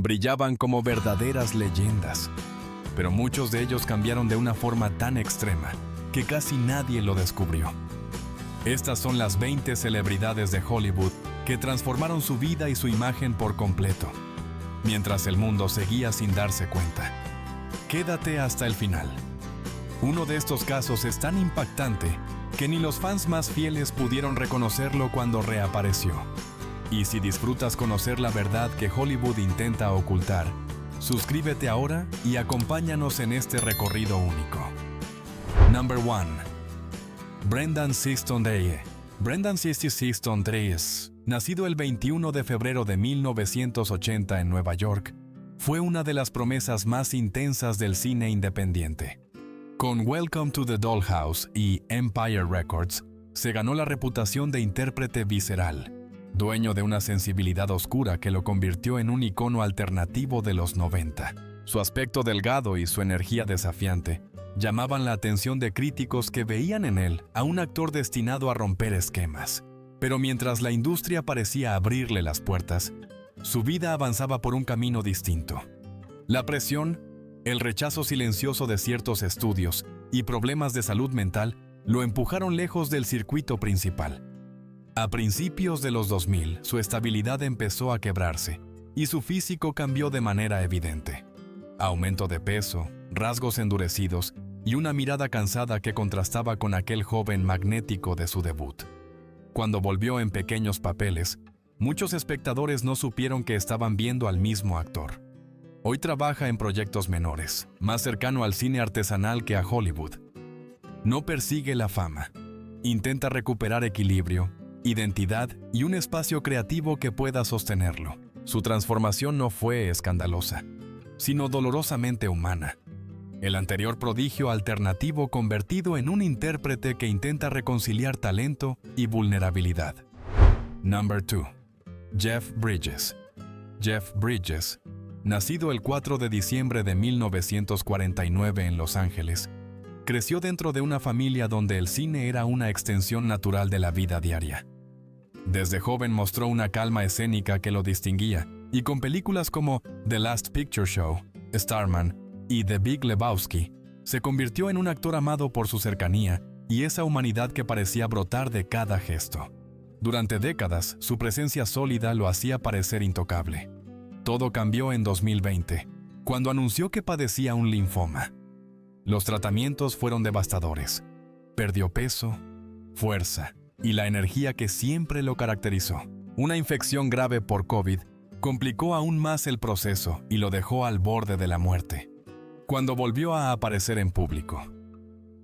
Brillaban como verdaderas leyendas, pero muchos de ellos cambiaron de una forma tan extrema que casi nadie lo descubrió. Estas son las 20 celebridades de Hollywood que transformaron su vida y su imagen por completo, mientras el mundo seguía sin darse cuenta. Quédate hasta el final. Uno de estos casos es tan impactante que ni los fans más fieles pudieron reconocerlo cuando reapareció. Y si disfrutas conocer la verdad que Hollywood intenta ocultar, suscríbete ahora y acompáñanos en este recorrido único. Number 1. Brendan Sexton Dreye. Brendan Sexton Dreye, nacido el 21 de febrero de 1980 en Nueva York, fue una de las promesas más intensas del cine independiente. Con Welcome to the Dollhouse y Empire Records, se ganó la reputación de intérprete visceral, dueño de una sensibilidad oscura que lo convirtió en un icono alternativo de los 90. Su aspecto delgado y su energía desafiante llamaban la atención de críticos que veían en él a un actor destinado a romper esquemas. Pero mientras la industria parecía abrirle las puertas, su vida avanzaba por un camino distinto. La presión, el rechazo silencioso de ciertos estudios y problemas de salud mental lo empujaron lejos del circuito principal. A principios de los 2000, su estabilidad empezó a quebrarse y su físico cambió de manera evidente. Aumento de peso, rasgos endurecidos y una mirada cansada que contrastaba con aquel joven magnético de su debut. Cuando volvió en pequeños papeles, muchos espectadores no supieron que estaban viendo al mismo actor. Hoy trabaja en proyectos menores, más cercano al cine artesanal que a Hollywood. No persigue la fama. Intenta recuperar equilibrio, identidad y un espacio creativo que pueda sostenerlo. Su transformación no fue escandalosa, sino dolorosamente humana. El anterior prodigio alternativo convertido en un intérprete que intenta reconciliar talento y vulnerabilidad. Number 2. Jeff Bridges. Jeff Bridges, nacido el 4 de diciembre de 1949 en Los Ángeles, creció dentro de una familia donde el cine era una extensión natural de la vida diaria. Desde joven mostró una calma escénica que lo distinguía, y con películas como The Last Picture Show, Starman y The Big Lebowski, se convirtió en un actor amado por su cercanía y esa humanidad que parecía brotar de cada gesto. Durante décadas, su presencia sólida lo hacía parecer intocable. Todo cambió en 2020, cuando anunció que padecía un linfoma. Los tratamientos fueron devastadores. Perdió peso, fuerza y la energía que siempre lo caracterizó. Una infección grave por COVID complicó aún más el proceso y lo dejó al borde de la muerte. Cuando volvió a aparecer en público,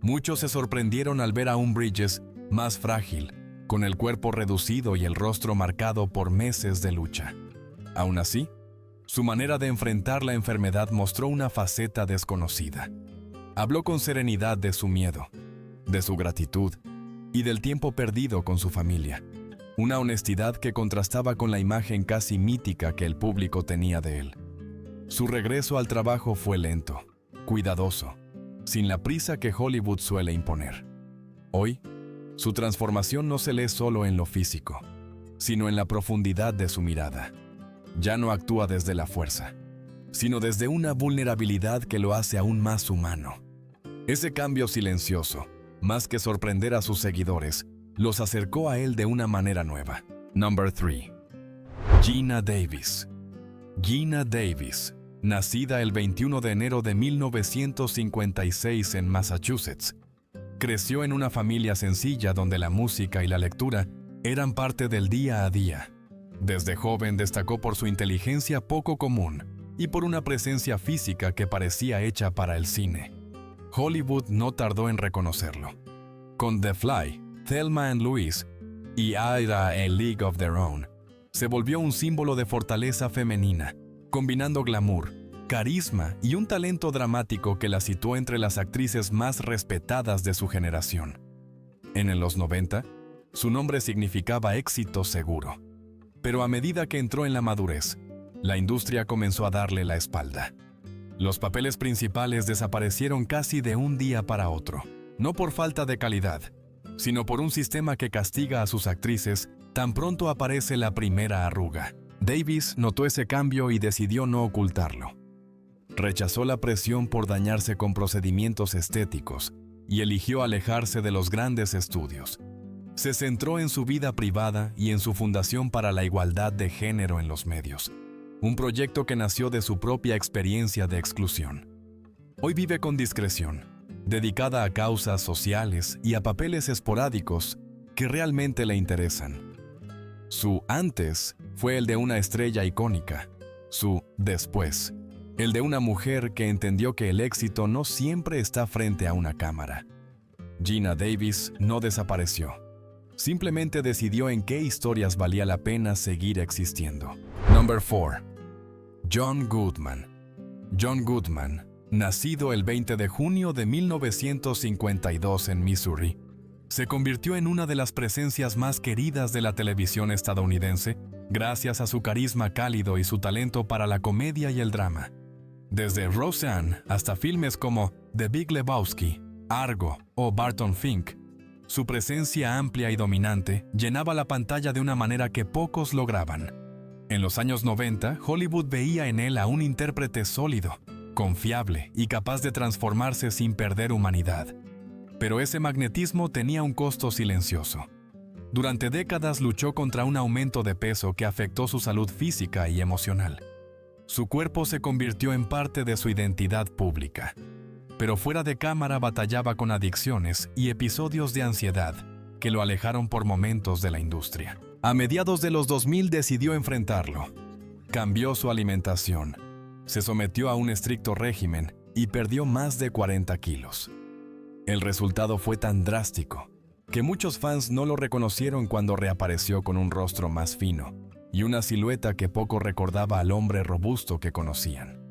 muchos se sorprendieron al ver a un Bridges más frágil, con el cuerpo reducido y el rostro marcado por meses de lucha. Aún así, su manera de enfrentar la enfermedad mostró una faceta desconocida. Habló con serenidad de su miedo, de su gratitud y del tiempo perdido con su familia. Una honestidad que contrastaba con la imagen casi mítica que el público tenía de él. Su regreso al trabajo fue lento, cuidadoso, sin la prisa que Hollywood suele imponer. Hoy, su transformación no se lee solo en lo físico, sino en la profundidad de su mirada. Ya no actúa desde la fuerza, sino desde una vulnerabilidad que lo hace aún más humano. Ese cambio silencioso, más que sorprender a sus seguidores, los acercó a él de una manera nueva. Number 3. Geena Davis. Geena Davis, nacida el 21 de enero de 1956 en Massachusetts, creció en una familia sencilla donde la música y la lectura eran parte del día a día. Desde joven destacó por su inteligencia poco común y por una presencia física que parecía hecha para el cine. Hollywood no tardó en reconocerlo. Con The Fly, Thelma and Louise y Ida A League of Their Own, se volvió un símbolo de fortaleza femenina, combinando glamour, carisma y un talento dramático que la situó entre las actrices más respetadas de su generación. En los 90, su nombre significaba éxito seguro. Pero a medida que entró en la madurez, la industria comenzó a darle la espalda. Los papeles principales desaparecieron casi de un día para otro, no por falta de calidad, sino por un sistema que castiga a sus actrices tan pronto aparece la primera arruga. Davis notó ese cambio y decidió no ocultarlo. Rechazó la presión por dañarse con procedimientos estéticos y eligió alejarse de los grandes estudios. Se centró en su vida privada y en su Fundación para la Igualdad de Género en los Medios, un proyecto que nació de su propia experiencia de exclusión. Hoy vive con discreción, dedicada a causas sociales y a papeles esporádicos que realmente le interesan. Su antes fue el de una estrella icónica, su después, el de una mujer que entendió que el éxito no siempre está frente a una cámara. Geena Davis no desapareció, simplemente decidió en qué historias valía la pena seguir existiendo. Number 4. John Goodman. John Goodman, nacido el 20 de junio de 1952 en Missouri, se convirtió en una de las presencias más queridas de la televisión estadounidense gracias a su carisma cálido y su talento para la comedia y el drama. Desde Roseanne hasta filmes como The Big Lebowski, Argo o Barton Fink, su presencia amplia y dominante llenaba la pantalla de una manera que pocos lograban. En los años 90, Hollywood veía en él a un intérprete sólido, confiable y capaz de transformarse sin perder humanidad. Pero ese magnetismo tenía un costo silencioso. Durante décadas luchó contra un aumento de peso que afectó su salud física y emocional. Su cuerpo se convirtió en parte de su identidad pública. Pero fuera de cámara batallaba con adicciones y episodios de ansiedad que lo alejaron por momentos de la industria. A mediados de los 2000 decidió enfrentarlo. Cambió su alimentación, se sometió a un estricto régimen y perdió más de 40 kilos. El resultado fue tan drástico que muchos fans no lo reconocieron cuando reapareció con un rostro más fino y una silueta que poco recordaba al hombre robusto que conocían.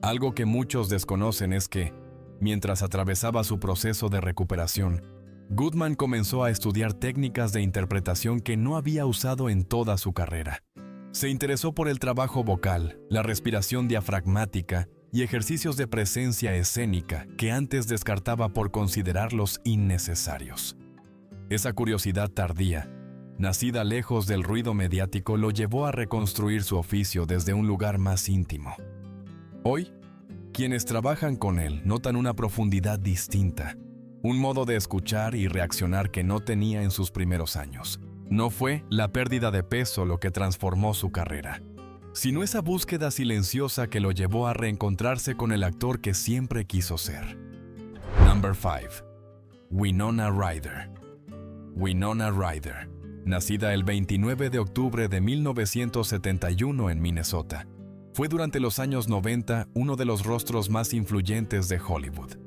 Algo que muchos desconocen es que, mientras atravesaba su proceso de recuperación, Goodman comenzó a estudiar técnicas de interpretación que no había usado en toda su carrera. Se interesó por el trabajo vocal, la respiración diafragmática y ejercicios de presencia escénica que antes descartaba por considerarlos innecesarios. Esa curiosidad tardía, nacida lejos del ruido mediático, lo llevó a reconstruir su oficio desde un lugar más íntimo. Hoy, quienes trabajan con él notan una profundidad distinta, un modo de escuchar y reaccionar que no tenía en sus primeros años. No fue la pérdida de peso lo que transformó su carrera, sino esa búsqueda silenciosa que lo llevó a reencontrarse con el actor que siempre quiso ser. Number 5. Winona Ryder. Winona Ryder, nacida el 29 de octubre de 1971 en Minnesota, fue durante los años 90 uno de los rostros más influyentes de Hollywood.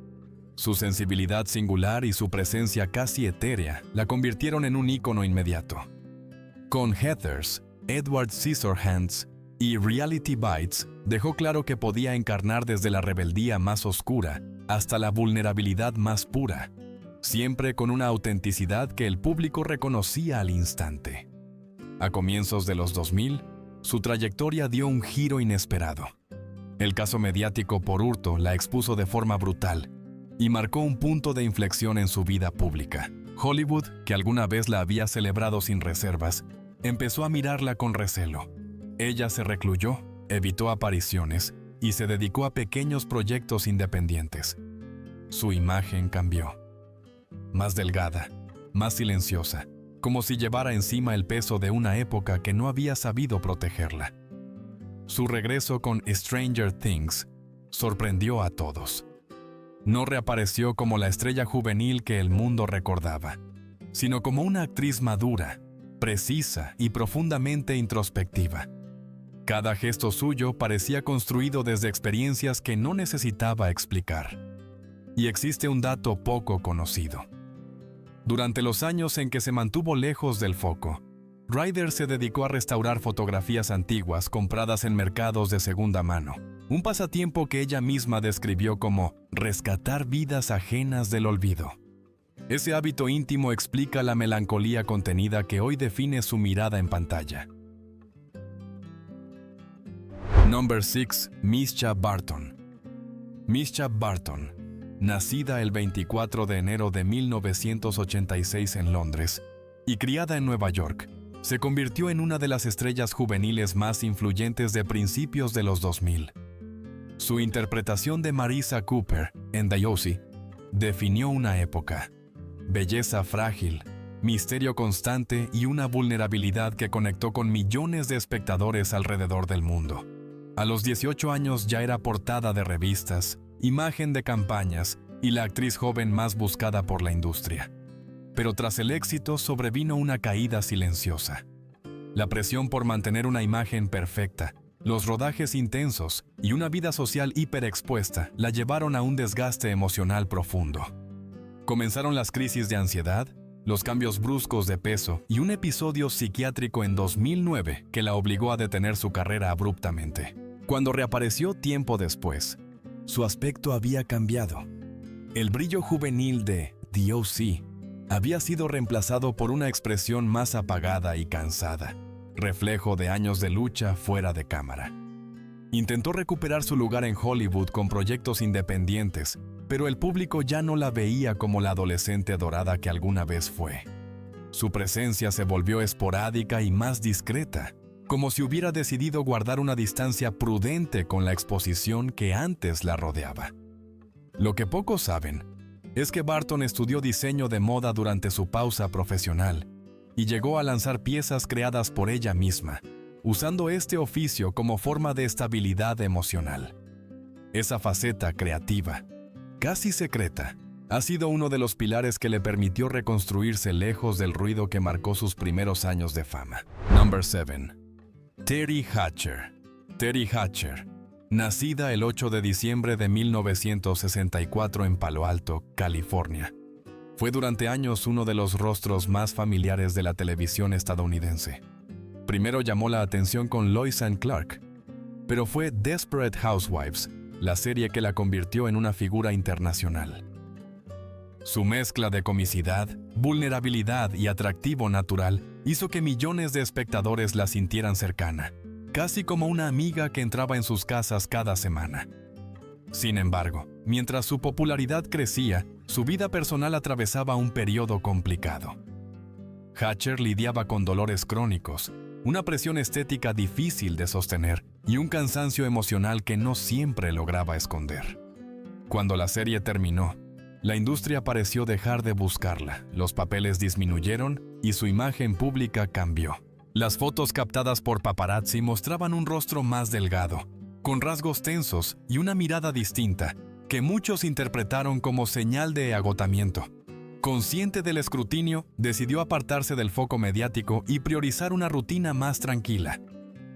Su sensibilidad singular y su presencia casi etérea la convirtieron en un ícono inmediato. Con Heathers, Edward Scissorhands y Reality Bites dejó claro que podía encarnar desde la rebeldía más oscura hasta la vulnerabilidad más pura, siempre con una autenticidad que el público reconocía al instante. A comienzos de los 2000, su trayectoria dio un giro inesperado. El caso mediático por hurto la expuso de forma brutal y marcó un punto de inflexión en su vida pública. Hollywood, que alguna vez la había celebrado sin reservas, empezó a mirarla con recelo. Ella se recluyó, evitó apariciones y se dedicó a pequeños proyectos independientes. Su imagen cambió. Más delgada, más silenciosa, como si llevara encima el peso de una época que no había sabido protegerla. Su regreso con Stranger Things sorprendió a todos. No reapareció como la estrella juvenil que el mundo recordaba, sino como una actriz madura, precisa y profundamente introspectiva. Cada gesto suyo parecía construido desde experiencias que no necesitaba explicar. Y existe un dato poco conocido. Durante los años en que se mantuvo lejos del foco, Ryder se dedicó a restaurar fotografías antiguas compradas en mercados de segunda mano, un pasatiempo que ella misma describió como rescatar vidas ajenas del olvido. Ese hábito íntimo explica la melancolía contenida que hoy define su mirada en pantalla. Number 6. Mischa Barton. Mischa Barton, nacida el 24 de enero de 1986 en Londres y criada en Nueva York, se convirtió en una de las estrellas juveniles más influyentes de principios de los 2000. Su interpretación de Marissa Cooper en The O.C. definió una época. Belleza frágil, misterio constante y una vulnerabilidad que conectó con millones de espectadores alrededor del mundo. A los 18 años ya era portada de revistas, imagen de campañas y la actriz joven más buscada por la industria. Pero tras el éxito sobrevino una caída silenciosa. La presión por mantener una imagen perfecta, los rodajes intensos y una vida social hiperexpuesta la llevaron a un desgaste emocional profundo. Comenzaron las crisis de ansiedad, los cambios bruscos de peso y un episodio psiquiátrico en 2009 que la obligó a detener su carrera abruptamente. Cuando reapareció tiempo después, su aspecto había cambiado. El brillo juvenil de The O.C. había sido reemplazado por una expresión más apagada y cansada, reflejo de años de lucha fuera de cámara. Intentó recuperar su lugar en Hollywood con proyectos independientes, pero el público ya no la veía como la adolescente dorada que alguna vez fue. Su presencia se volvió esporádica y más discreta, como si hubiera decidido guardar una distancia prudente con la exposición que antes la rodeaba. Lo que pocos saben es que Barton estudió diseño de moda durante su pausa profesional y llegó a lanzar piezas creadas por ella misma, usando este oficio como forma de estabilidad emocional. Esa faceta creativa, casi secreta, ha sido uno de los pilares que le permitió reconstruirse lejos del ruido que marcó sus primeros años de fama. Number 7. Teri Hatcher. Teri Hatcher, nacida el 8 de diciembre de 1964 en Palo Alto, California, fue durante años uno de los rostros más familiares de la televisión estadounidense. Primero llamó la atención con Lois and Clark, pero fue Desperate Housewives, la serie que la convirtió en una figura internacional. Su mezcla de comicidad, vulnerabilidad y atractivo natural hizo que millones de espectadores la sintieran cercana, casi como una amiga que entraba en sus casas cada semana. Sin embargo, mientras su popularidad crecía, su vida personal atravesaba un periodo complicado. Hatcher lidiaba con dolores crónicos, una presión estética difícil de sostener y un cansancio emocional que no siempre lograba esconder. Cuando la serie terminó, la industria pareció dejar de buscarla, los papeles disminuyeron y su imagen pública cambió. Las fotos captadas por paparazzi mostraban un rostro más delgado, con rasgos tensos y una mirada distinta, que muchos interpretaron como señal de agotamiento. Consciente del escrutinio, decidió apartarse del foco mediático y priorizar una rutina más tranquila.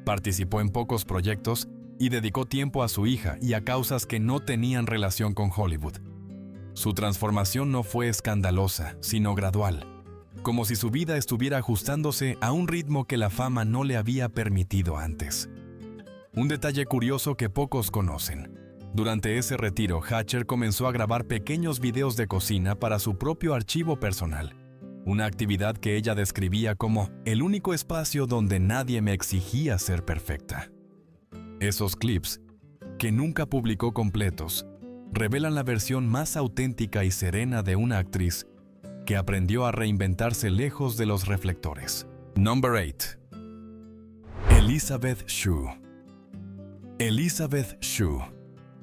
Participó en pocos proyectos y dedicó tiempo a su hija y a causas que no tenían relación con Hollywood. Su transformación no fue escandalosa, sino gradual, como si su vida estuviera ajustándose a un ritmo que la fama no le había permitido antes. Un detalle curioso que pocos conocen. Durante ese retiro, Hatcher comenzó a grabar pequeños videos de cocina para su propio archivo personal, una actividad que ella describía como el único espacio donde nadie me exigía ser perfecta. Esos clips, que nunca publicó completos, revelan la versión más auténtica y serena de una actriz que aprendió a reinventarse lejos de los reflectores. Number 8. Elizabeth Shue. Elizabeth Shue,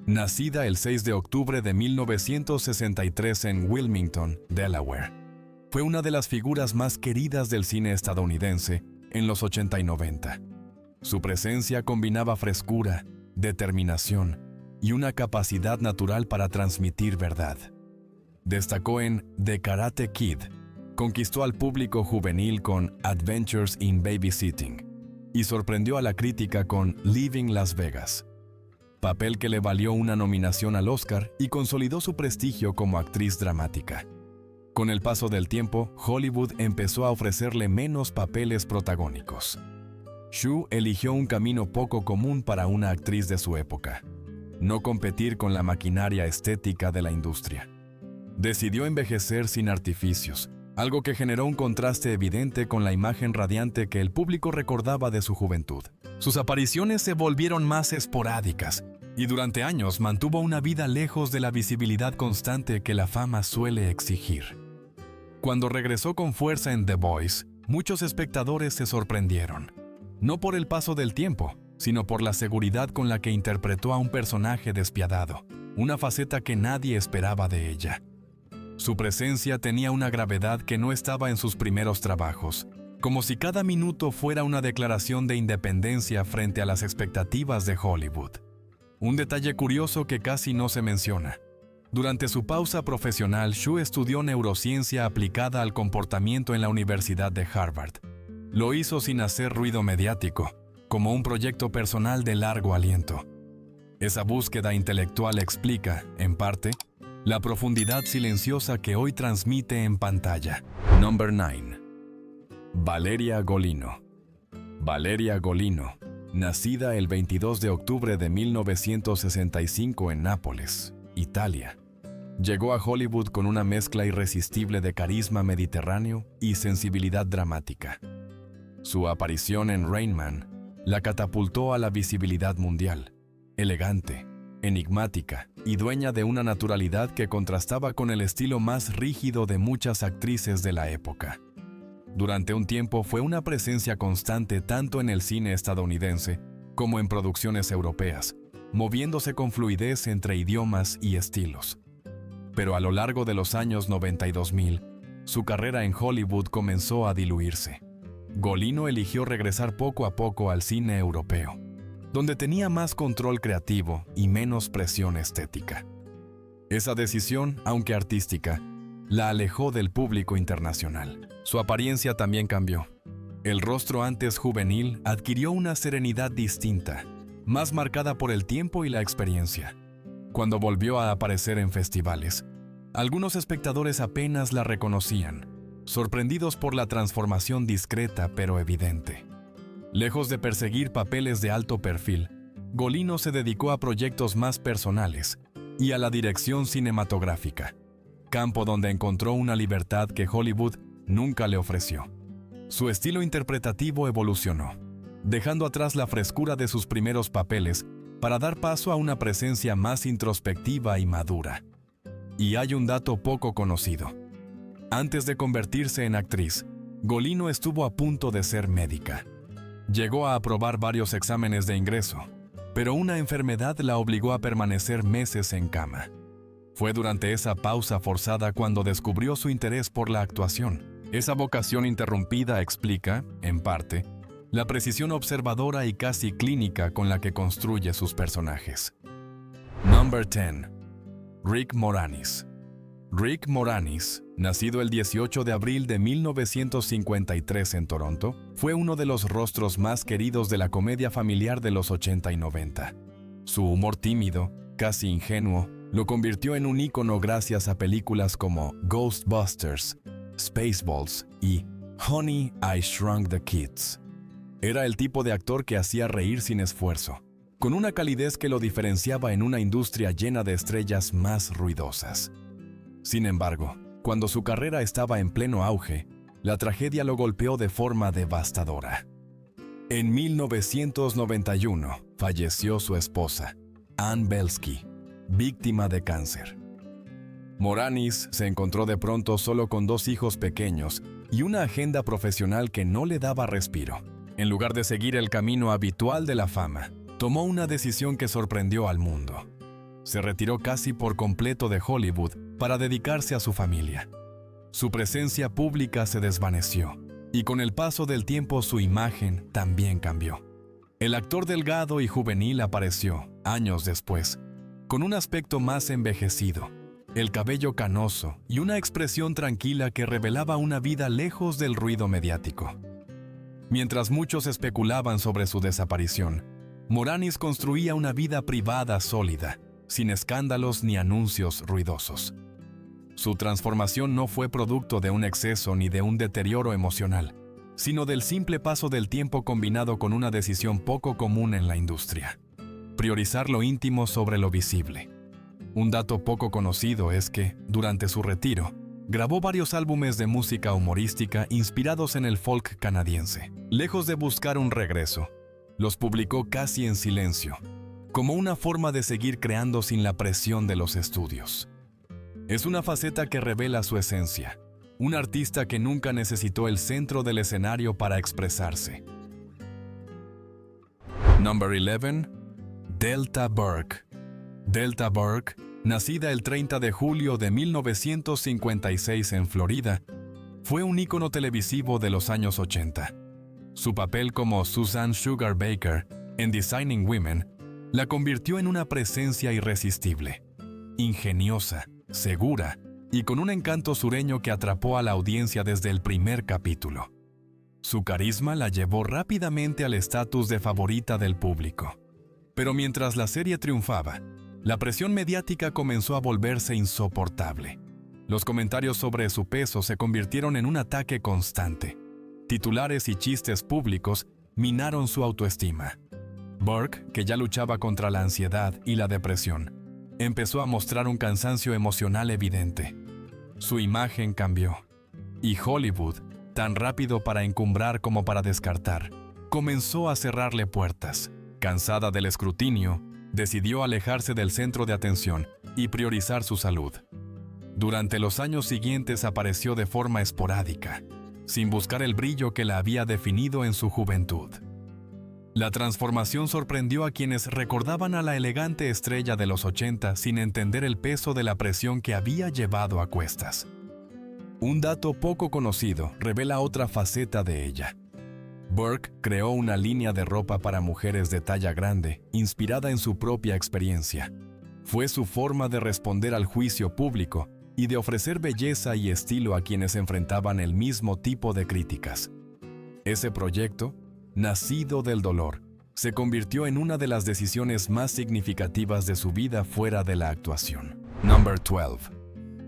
nacida el 6 de octubre de 1963 en Wilmington, Delaware, fue una de las figuras más queridas del cine estadounidense en los 80 y 90. Su presencia combinaba frescura, determinación y una capacidad natural para transmitir verdad. Destacó en The Karate Kid, conquistó al público juvenil con Adventures in Babysitting y sorprendió a la crítica con Leaving Las Vegas, papel que le valió una nominación al Oscar y consolidó su prestigio como actriz dramática. Con el paso del tiempo, Hollywood empezó a ofrecerle menos papeles protagónicos. Shue eligió un camino poco común para una actriz de su época: no competir con la maquinaria estética de la industria. Decidió envejecer sin artificios, algo que generó un contraste evidente con la imagen radiante que el público recordaba de su juventud. Sus apariciones se volvieron más esporádicas y durante años mantuvo una vida lejos de la visibilidad constante que la fama suele exigir. Cuando regresó con fuerza en The Boys, muchos espectadores se sorprendieron, no por el paso del tiempo, sino por la seguridad con la que interpretó a un personaje despiadado, una faceta que nadie esperaba de ella. Su presencia tenía una gravedad que no estaba en sus primeros trabajos, como si cada minuto fuera una declaración de independencia frente a las expectativas de Hollywood. Un detalle curioso que casi no se menciona. Durante su pausa profesional, Shue estudió neurociencia aplicada al comportamiento en la Universidad de Harvard. Lo hizo sin hacer ruido mediático, como un proyecto personal de largo aliento. Esa búsqueda intelectual explica, en parte, la profundidad silenciosa que hoy transmite en pantalla. Number 9. Valeria Golino. Valeria Golino, nacida el 22 de octubre de 1965 en Nápoles, Italia, llegó a Hollywood con una mezcla irresistible de carisma mediterráneo y sensibilidad dramática. Su aparición en Rain Man la catapultó a la visibilidad mundial, elegante, enigmática y dueña de una naturalidad que contrastaba con el estilo más rígido de muchas actrices de la época. Durante un tiempo fue una presencia constante tanto en el cine estadounidense como en producciones europeas, moviéndose con fluidez entre idiomas y estilos. Pero a lo largo de los años 90 y 2000, su carrera en Hollywood comenzó a diluirse. Golino eligió regresar poco a poco al cine europeo, donde tenía más control creativo y menos presión estética. Esa decisión, aunque artística, la alejó del público internacional. Su apariencia también cambió. El rostro antes juvenil adquirió una serenidad distinta, más marcada por el tiempo y la experiencia. Cuando volvió a aparecer en festivales, algunos espectadores apenas la reconocían, sorprendidos por la transformación discreta pero evidente. Lejos de perseguir papeles de alto perfil, Golino se dedicó a proyectos más personales y a la dirección cinematográfica, campo donde encontró una libertad que Hollywood nunca le ofreció. Su estilo interpretativo evolucionó, dejando atrás la frescura de sus primeros papeles para dar paso a una presencia más introspectiva y madura. Y hay un dato poco conocido. Antes de convertirse en actriz, Golino estuvo a punto de ser médica. Llegó a aprobar varios exámenes de ingreso, pero una enfermedad la obligó a permanecer meses en cama. Fue durante esa pausa forzada cuando descubrió su interés por la actuación. Esa vocación interrumpida explica, en parte, la precisión observadora y casi clínica con la que construye sus personajes. Number 10. Rick Moranis. Rick Moranis, nacido el 18 de abril de 1953 en Toronto, fue uno de los rostros más queridos de la comedia familiar de los 80 y 90. Su humor tímido, casi ingenuo, lo convirtió en un ícono gracias a películas como Ghostbusters, Spaceballs y Honey, I Shrunk the Kids. Era el tipo de actor que hacía reír sin esfuerzo, con una calidez que lo diferenciaba en una industria llena de estrellas más ruidosas. Sin embargo, cuando su carrera estaba en pleno auge, la tragedia lo golpeó de forma devastadora. En 1991 falleció su esposa, Ann Belsky, víctima de cáncer. Moranis se encontró de pronto solo con 2 hijos pequeños y una agenda profesional que no le daba respiro. En lugar de seguir el camino habitual de la fama, tomó una decisión que sorprendió al mundo. Se retiró casi por completo de Hollywood para dedicarse a su familia. Su presencia pública se desvaneció, y con el paso del tiempo su imagen también cambió. El actor delgado y juvenil apareció, años después, con un aspecto más envejecido, el cabello canoso y una expresión tranquila que revelaba una vida lejos del ruido mediático. Mientras muchos especulaban sobre su desaparición, Moranis construía una vida privada sólida, sin escándalos ni anuncios ruidosos. Su transformación no fue producto de un exceso ni de un deterioro emocional, sino del simple paso del tiempo combinado con una decisión poco común en la industria: priorizar lo íntimo sobre lo visible. Un dato poco conocido es que, durante su retiro, grabó varios álbumes de música humorística inspirados en el folk canadiense. Lejos de buscar un regreso, los publicó casi en silencio, como una forma de seguir creando sin la presión de los estudios. Es una faceta que revela su esencia, un artista que nunca necesitó el centro del escenario para expresarse. Number 11. Delta Burke. Delta Burke, nacida el 30 de julio de 1956 en Florida, fue un ícono televisivo de los años 80. Su papel como Susan Sugar Baker en Designing Women la convirtió en una presencia irresistible, ingeniosa, segura y con un encanto sureño que atrapó a la audiencia desde el primer capítulo. Su carisma la llevó rápidamente al estatus de favorita del público. Pero mientras la serie triunfaba, la presión mediática comenzó a volverse insoportable. Los comentarios sobre su peso se convirtieron en un ataque constante. Titulares y chistes públicos minaron su autoestima. Burke, que ya luchaba contra la ansiedad y la depresión, empezó a mostrar un cansancio emocional evidente. Su imagen cambió. Y Hollywood, tan rápido para encumbrar como para descartar, comenzó a cerrarle puertas. Cansada del escrutinio, decidió alejarse del centro de atención y priorizar su salud. Durante los años siguientes apareció de forma esporádica, sin buscar el brillo que la había definido en su juventud. La transformación sorprendió a quienes recordaban a la elegante estrella de los 80 sin entender el peso de la presión que había llevado a cuestas. Un dato poco conocido revela otra faceta de ella. Burke creó una línea de ropa para mujeres de talla grande, inspirada en su propia experiencia. Fue su forma de responder al juicio público y de ofrecer belleza y estilo a quienes enfrentaban el mismo tipo de críticas. Ese proyecto, nacido del dolor, se convirtió en una de las decisiones más significativas de su vida fuera de la actuación. Number 12.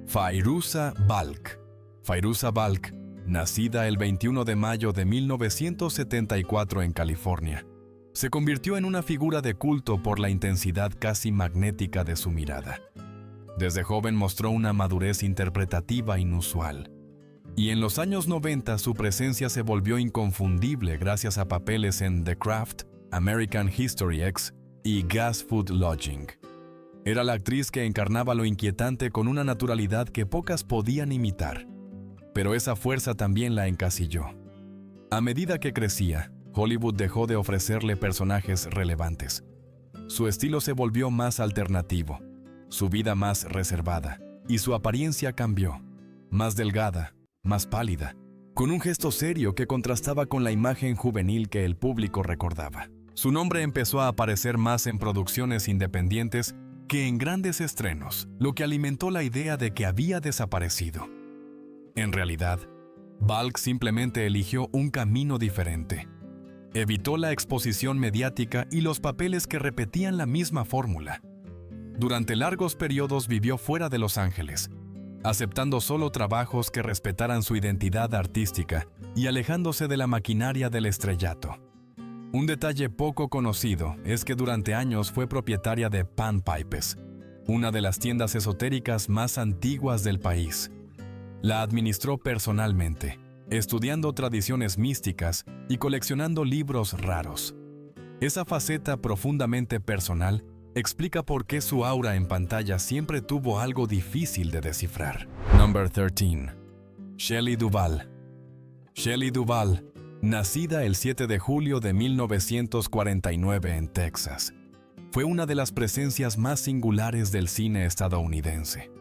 Fairuza Balk. Fairuza Balk, nacida el 21 de mayo de 1974 en California, se convirtió en una figura de culto por la intensidad casi magnética de su mirada. Desde joven mostró una madurez interpretativa inusual, y en los años 90 su presencia se volvió inconfundible gracias a papeles en The Craft, American History X y Gas Food Lodging. Era la actriz que encarnaba lo inquietante con una naturalidad que pocas podían imitar. Pero esa fuerza también la encasilló. A medida que crecía, Hollywood dejó de ofrecerle personajes relevantes. Su estilo se volvió más alternativo, su vida más reservada, y su apariencia cambió, más delgada, más pálida, con un gesto serio que contrastaba con la imagen juvenil que el público recordaba. Su nombre empezó a aparecer más en producciones independientes que en grandes estrenos, lo que alimentó la idea de que había desaparecido. En realidad, Balk simplemente eligió un camino diferente. Evitó la exposición mediática y los papeles que repetían la misma fórmula. Durante largos periodos vivió fuera de Los Ángeles, aceptando solo trabajos que respetaran su identidad artística y alejándose de la maquinaria del estrellato. Un detalle poco conocido es que durante años fue propietaria de Pan Pipes, una de las tiendas esotéricas más antiguas del país. La administró personalmente, estudiando tradiciones místicas y coleccionando libros raros. Esa faceta profundamente personal explica por qué su aura en pantalla siempre tuvo algo difícil de descifrar. Number 13. Shelley Duvall. Shelley Duvall, nacida el 7 de julio de 1949 en Texas, fue una de las presencias más singulares del cine estadounidense.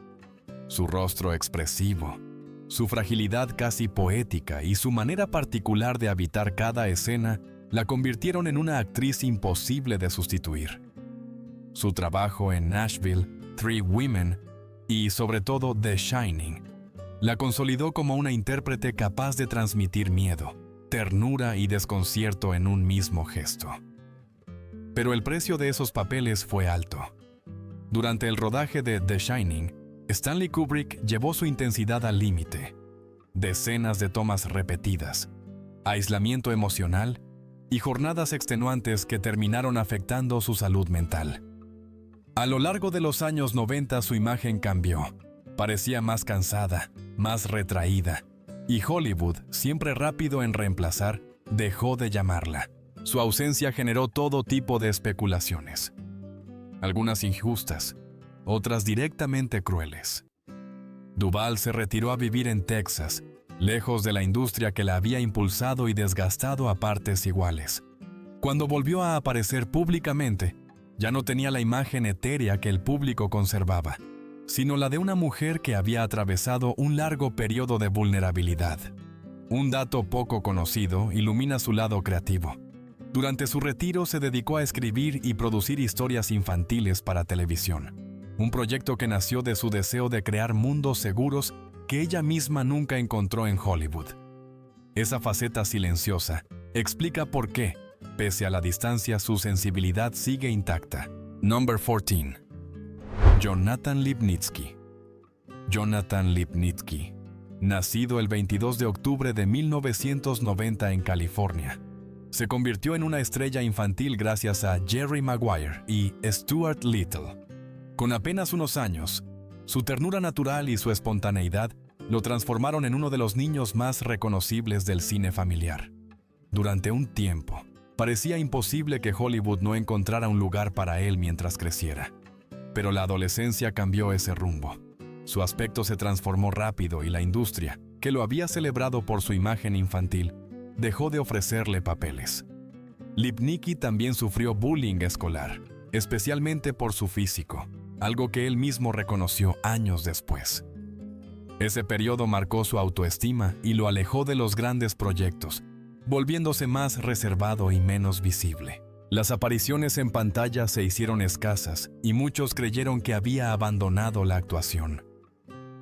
Su rostro expresivo, su fragilidad casi poética y su manera particular de habitar cada escena la convirtieron en una actriz imposible de sustituir. Su trabajo en Nashville, Three Women y, sobre todo, The Shining, la consolidó como una intérprete capaz de transmitir miedo, ternura y desconcierto en un mismo gesto. Pero el precio de esos papeles fue alto. Durante el rodaje de The Shining, Stanley Kubrick llevó su intensidad al límite. Decenas de tomas repetidas, aislamiento emocional y jornadas extenuantes que terminaron afectando su salud mental. A lo largo de los años 90 su imagen cambió. Parecía más cansada, más retraída, y Hollywood, siempre rápido en reemplazar, dejó de llamarla. Su ausencia generó todo tipo de especulaciones, algunas injustas, otras directamente crueles. Duvall se retiró a vivir en Texas, lejos de la industria que la había impulsado y desgastado a partes iguales. Cuando volvió a aparecer públicamente, ya no tenía la imagen etérea que el público conservaba, sino la de una mujer que había atravesado un largo periodo de vulnerabilidad. Un dato poco conocido ilumina su lado creativo. Durante su retiro se dedicó a escribir y producir historias infantiles para televisión, un proyecto que nació de su deseo de crear mundos seguros que ella misma nunca encontró en Hollywood. Esa faceta silenciosa explica por qué, pese a la distancia, su sensibilidad sigue intacta. Number 14. Jonathan Lipnicki. Jonathan Lipnicki, nacido el 22 de octubre de 1990 en California, se convirtió en una estrella infantil gracias a Jerry Maguire y Stuart Little. Con apenas unos años, su ternura natural y su espontaneidad lo transformaron en uno de los niños más reconocibles del cine familiar. Durante un tiempo, parecía imposible que Hollywood no encontrara un lugar para él mientras creciera. Pero la adolescencia cambió ese rumbo. Su aspecto se transformó rápido y la industria, que lo había celebrado por su imagen infantil, dejó de ofrecerle papeles. Lipnicki también sufrió bullying escolar, especialmente por su físico, algo que él mismo reconoció años después. Ese periodo marcó su autoestima y lo alejó de los grandes proyectos, volviéndose más reservado y menos visible. Las apariciones en pantalla se hicieron escasas y muchos creyeron que había abandonado la actuación.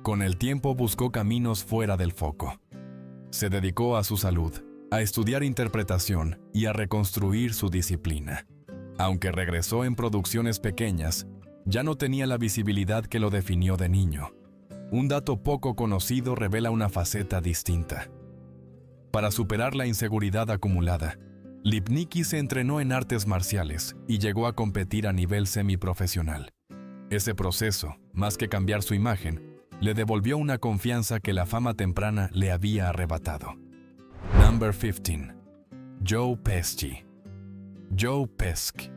Con el tiempo buscó caminos fuera del foco. Se dedicó a su salud, a estudiar interpretación y a reconstruir su disciplina. Aunque regresó en producciones pequeñas, ya no tenía la visibilidad que lo definió de niño. Un dato poco conocido revela una faceta distinta. Para superar la inseguridad acumulada, Lipnicki se entrenó en artes marciales y llegó a competir a nivel semiprofesional. Ese proceso, más que cambiar su imagen, le devolvió una confianza que la fama temprana le había arrebatado. Number 15. Joe Pesci. Joe Pesci,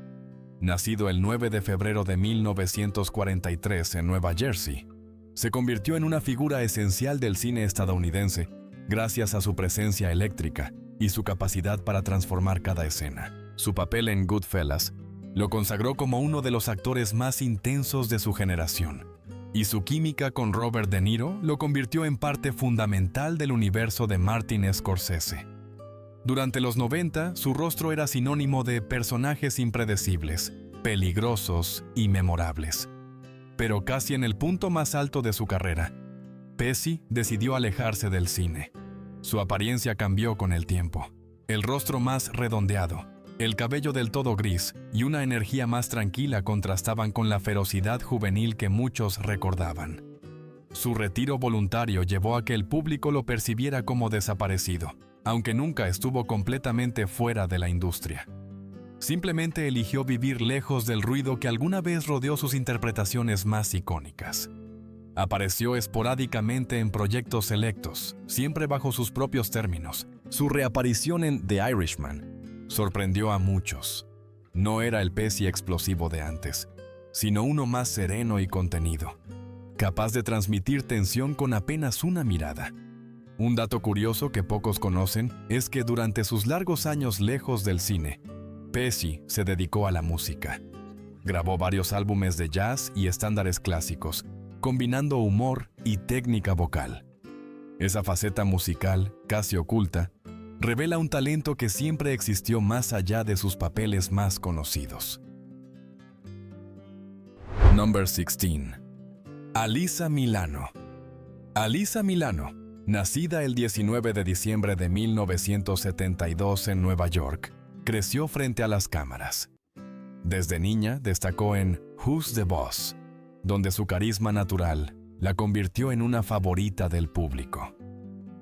nacido el 9 de febrero de 1943 en Nueva Jersey, se convirtió en una figura esencial del cine estadounidense gracias a su presencia eléctrica y su capacidad para transformar cada escena. Su papel en Goodfellas lo consagró como uno de los actores más intensos de su generación, y su química con Robert De Niro lo convirtió en parte fundamental del universo de Martin Scorsese. Durante los 90, su rostro era sinónimo de personajes impredecibles, peligrosos y memorables. Pero casi en el punto más alto de su carrera, Pesci decidió alejarse del cine. Su apariencia cambió con el tiempo. El rostro más redondeado, el cabello del todo gris y una energía más tranquila contrastaban con la ferocidad juvenil que muchos recordaban. Su retiro voluntario llevó a que el público lo percibiera como desaparecido, aunque nunca estuvo completamente fuera de la industria. Simplemente eligió vivir lejos del ruido que alguna vez rodeó sus interpretaciones más icónicas. Apareció esporádicamente en proyectos selectos, siempre bajo sus propios términos. Su reaparición en The Irishman sorprendió a muchos. No era el Pesci explosivo de antes, sino uno más sereno y contenido, capaz de transmitir tensión con apenas una mirada. Un dato curioso que pocos conocen es que durante sus largos años lejos del cine, Pesci se dedicó a la música. Grabó varios álbumes de jazz y estándares clásicos, combinando humor y técnica vocal. Esa faceta musical, casi oculta, revela un talento que siempre existió más allá de sus papeles más conocidos. Number 16. Alyssa Milano. Alyssa Milano, nacida el 19 de diciembre de 1972 en Nueva York, creció frente a las cámaras. Desde niña destacó en Who's the Boss?, donde su carisma natural la convirtió en una favorita del público.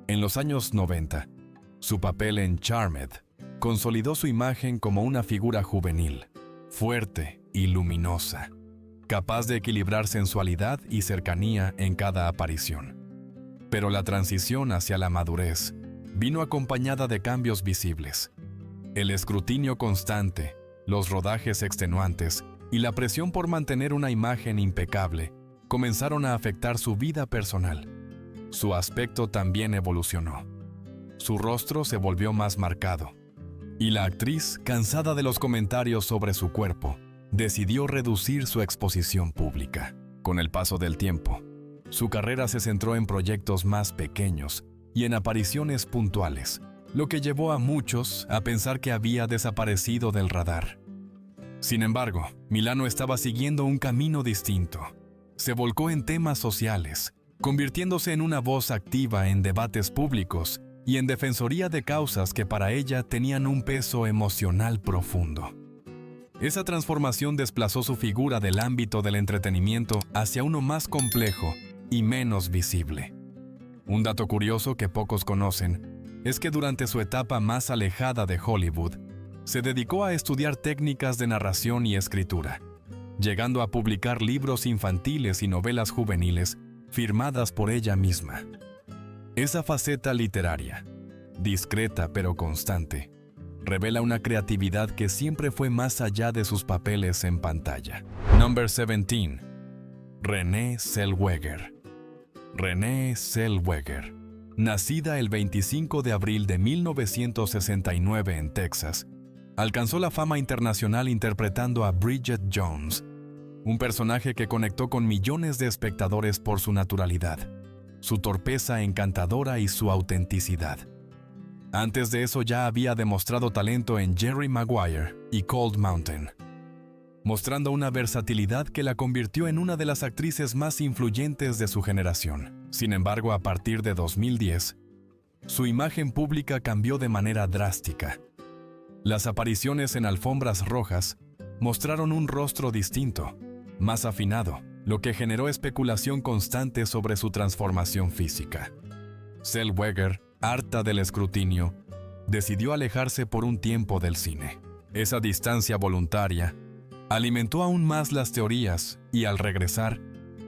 En los años 90, su papel en Charmed consolidó su imagen como una figura juvenil, fuerte y luminosa, capaz de equilibrar sensualidad y cercanía en cada aparición. Pero la transición hacia la madurez vino acompañada de cambios visibles. El escrutinio constante, los rodajes extenuantes y la presión por mantener una imagen impecable comenzaron a afectar su vida personal. Su aspecto también evolucionó. Su rostro se volvió más marcado. Y la actriz, cansada de los comentarios sobre su cuerpo, decidió reducir su exposición pública. Con el paso del tiempo, su carrera se centró en proyectos más pequeños y en apariciones puntuales, lo que llevó a muchos a pensar que había desaparecido del radar. Sin embargo, Milano estaba siguiendo un camino distinto. Se volcó en temas sociales, convirtiéndose en una voz activa en debates públicos y en defensoría de causas que para ella tenían un peso emocional profundo. Esa transformación desplazó su figura del ámbito del entretenimiento hacia uno más complejo y menos visible. Un dato curioso que pocos conocen es que durante su etapa más alejada de Hollywood, se dedicó a estudiar técnicas de narración y escritura, llegando a publicar libros infantiles y novelas juveniles firmadas por ella misma. Esa faceta literaria, discreta pero constante, revela una creatividad que siempre fue más allá de sus papeles en pantalla. Number 17. Renée Zellweger. Renée Zellweger, nacida el 25 de abril de 1969 en Texas, alcanzó la fama internacional interpretando a Bridget Jones, un personaje que conectó con millones de espectadores por su naturalidad, su torpeza encantadora y su autenticidad. Antes de eso ya había demostrado talento en Jerry Maguire y Cold Mountain, mostrando una versatilidad que la convirtió en una de las actrices más influyentes de su generación. Sin embargo, a partir de 2010, su imagen pública cambió de manera drástica. Las apariciones en alfombras rojas mostraron un rostro distinto, más afinado, lo que generó especulación constante sobre su transformación física. Zellweger, harta del escrutinio, decidió alejarse por un tiempo del cine. Esa distancia voluntaria alimentó aún más las teorías y, al regresar,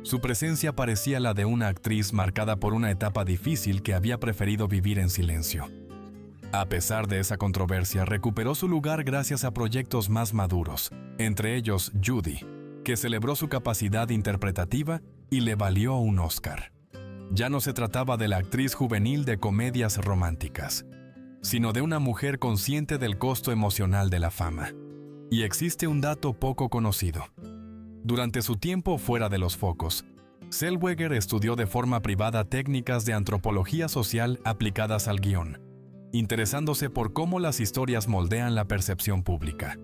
su presencia parecía la de una actriz marcada por una etapa difícil que había preferido vivir en silencio. A pesar de esa controversia, recuperó su lugar gracias a proyectos más maduros, entre ellos Judy, que celebró su capacidad interpretativa y le valió un Oscar. Ya no se trataba de la actriz juvenil de comedias románticas, sino de una mujer consciente del costo emocional de la fama. Y existe un dato poco conocido. Durante su tiempo fuera de los focos, Zellweger estudió de forma privada técnicas de antropología social aplicadas al guión, interesándose por cómo las historias moldean la percepción pública.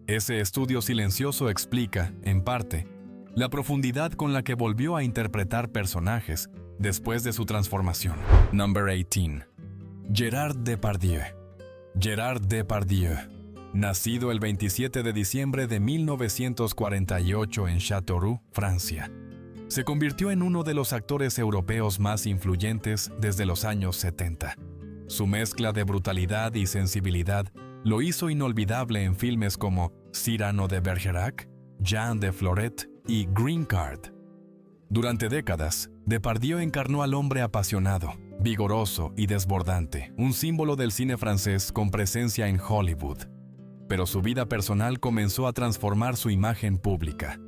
Ese estudio silencioso explica, en parte, la profundidad con la que volvió a interpretar personajes después de su transformación. Number 18. Gerard Depardieu. Gerard Depardieu, nacido el 27 de diciembre de 1948 en Châteauroux, Francia, se convirtió en uno de los actores europeos más influyentes desde los años 70. Su mezcla de brutalidad y sensibilidad lo hizo inolvidable en filmes como Cyrano de Bergerac, Jean de Florette y Green Card. Durante décadas, Depardieu encarnó al hombre apasionado, vigoroso y desbordante, un símbolo del cine francés con presencia en Hollywood. Pero su vida personal comenzó a transformar su imagen pública.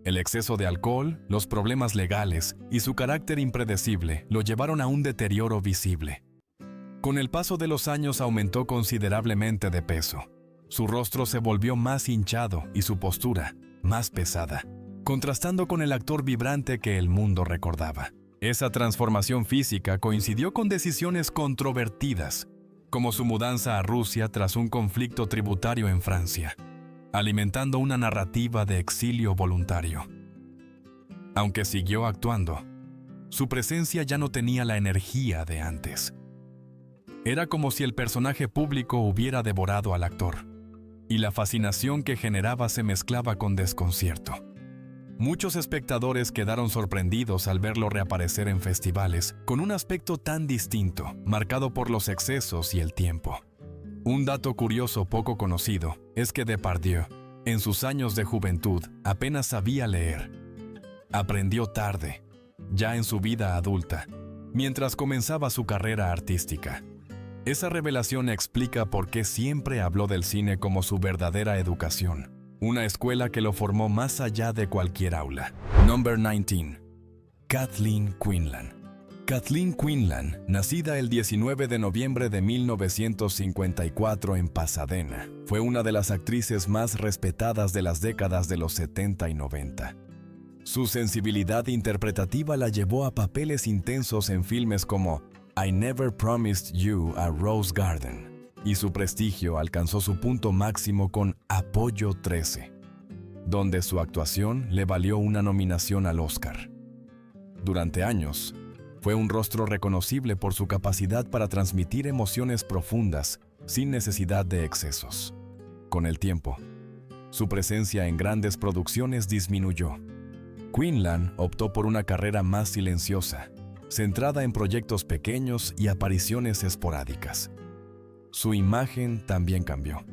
El exceso de alcohol, los problemas legales y su carácter impredecible lo llevaron a un deterioro visible. Con el paso de los años aumentó considerablemente de peso. Su rostro se volvió más hinchado y su postura más pesada, contrastando con el actor vibrante que el mundo recordaba. Esa transformación física coincidió con decisiones controvertidas, como su mudanza a Rusia tras un conflicto tributario en Francia, alimentando una narrativa de exilio voluntario. Aunque siguió actuando, su presencia ya no tenía la energía de antes. Era como si el personaje público hubiera devorado al actor, y la fascinación que generaba se mezclaba con desconcierto. Muchos espectadores quedaron sorprendidos al verlo reaparecer en festivales con un aspecto tan distinto, marcado por los excesos y el tiempo. Un dato curioso poco conocido es que Depardieu, en sus años de juventud, apenas sabía leer. Aprendió tarde, ya en su vida adulta, mientras comenzaba su carrera artística. Esa revelación explica por qué siempre habló del cine como su verdadera educación, una escuela que lo formó más allá de cualquier aula. Number 19. Kathleen Quinlan. Kathleen Quinlan, nacida el 19 de noviembre de 1954 en Pasadena, fue una de las actrices más respetadas de las décadas de los 70 y 90. Su sensibilidad interpretativa la llevó a papeles intensos en filmes como I Never Promised You a Rose Garden, y su prestigio alcanzó su punto máximo con Apollo 13, donde su actuación le valió una nominación al Oscar. Durante años, fue un rostro reconocible por su capacidad para transmitir emociones profundas sin necesidad de excesos. Con el tiempo, su presencia en grandes producciones disminuyó. Quinlan optó por una carrera más silenciosa, centrada en proyectos pequeños y apariciones esporádicas. Su imagen también cambió.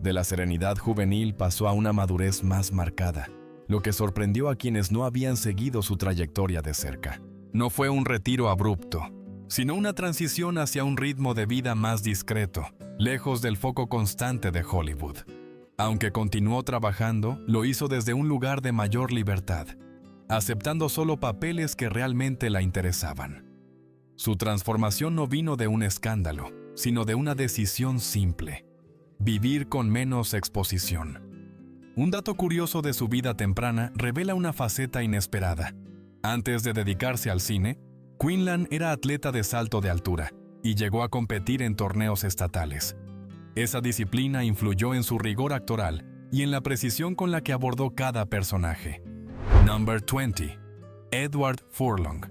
De la serenidad juvenil pasó a una madurez más marcada, lo que sorprendió a quienes no habían seguido su trayectoria de cerca. No fue un retiro abrupto, sino una transición hacia un ritmo de vida más discreto, lejos del foco constante de Hollywood. Aunque continuó trabajando, lo hizo desde un lugar de mayor libertad, aceptando solo papeles que realmente la interesaban. Su transformación no vino de un escándalo, sino de una decisión simple: vivir con menos exposición. Un dato curioso de su vida temprana revela una faceta inesperada. Antes de dedicarse al cine, Quinlan era atleta de salto de altura y llegó a competir en torneos estatales. Esa disciplina influyó en su rigor actoral y en la precisión con la que abordó cada personaje. Number 20. Edward Furlong.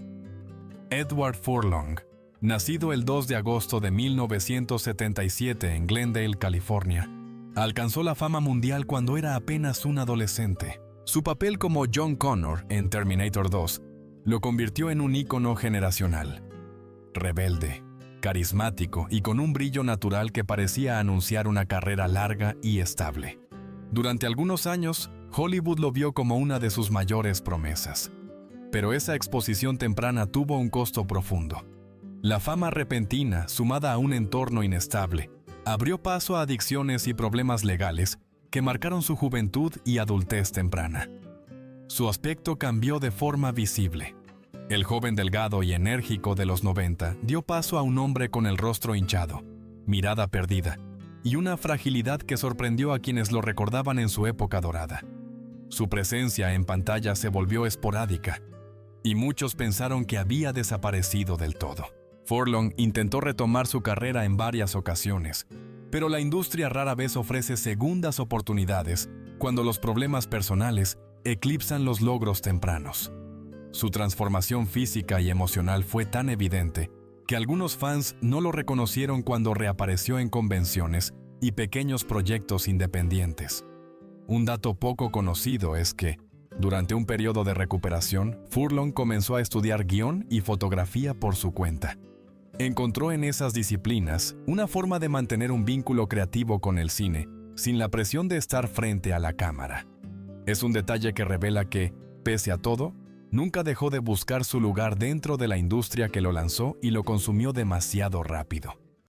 Edward Furlong, nacido el 2 de agosto de 1977 en Glendale, California, alcanzó la fama mundial cuando era apenas un adolescente. Su papel como John Connor en Terminator 2 lo convirtió en un ícono generacional. Rebelde, carismático y con un brillo natural que parecía anunciar una carrera larga y estable. Durante algunos años, Hollywood lo vio como una de sus mayores promesas. Pero esa exposición temprana tuvo un costo profundo. La fama repentina, sumada a un entorno inestable, abrió paso a adicciones y problemas legales que marcaron su juventud y adultez temprana. Su aspecto cambió de forma visible. El joven delgado y enérgico de los 90 dio paso a un hombre con el rostro hinchado, mirada perdida y una fragilidad que sorprendió a quienes lo recordaban en su época dorada. Su presencia en pantalla se volvió esporádica y muchos pensaron que había desaparecido del todo. Furlong intentó retomar su carrera en varias ocasiones, pero la industria rara vez ofrece segundas oportunidades cuando los problemas personales eclipsan los logros tempranos. Su transformación física y emocional fue tan evidente que algunos fans no lo reconocieron cuando reapareció en convenciones y pequeños proyectos independientes. Un dato poco conocido es que, durante un periodo de recuperación, Furlong comenzó a estudiar guión y fotografía por su cuenta. Encontró en esas disciplinas una forma de mantener un vínculo creativo con el cine, sin la presión de estar frente a la cámara. Es un detalle que revela que, pese a todo, nunca dejó de buscar su lugar dentro de la industria que lo lanzó y lo consumió demasiado rápido.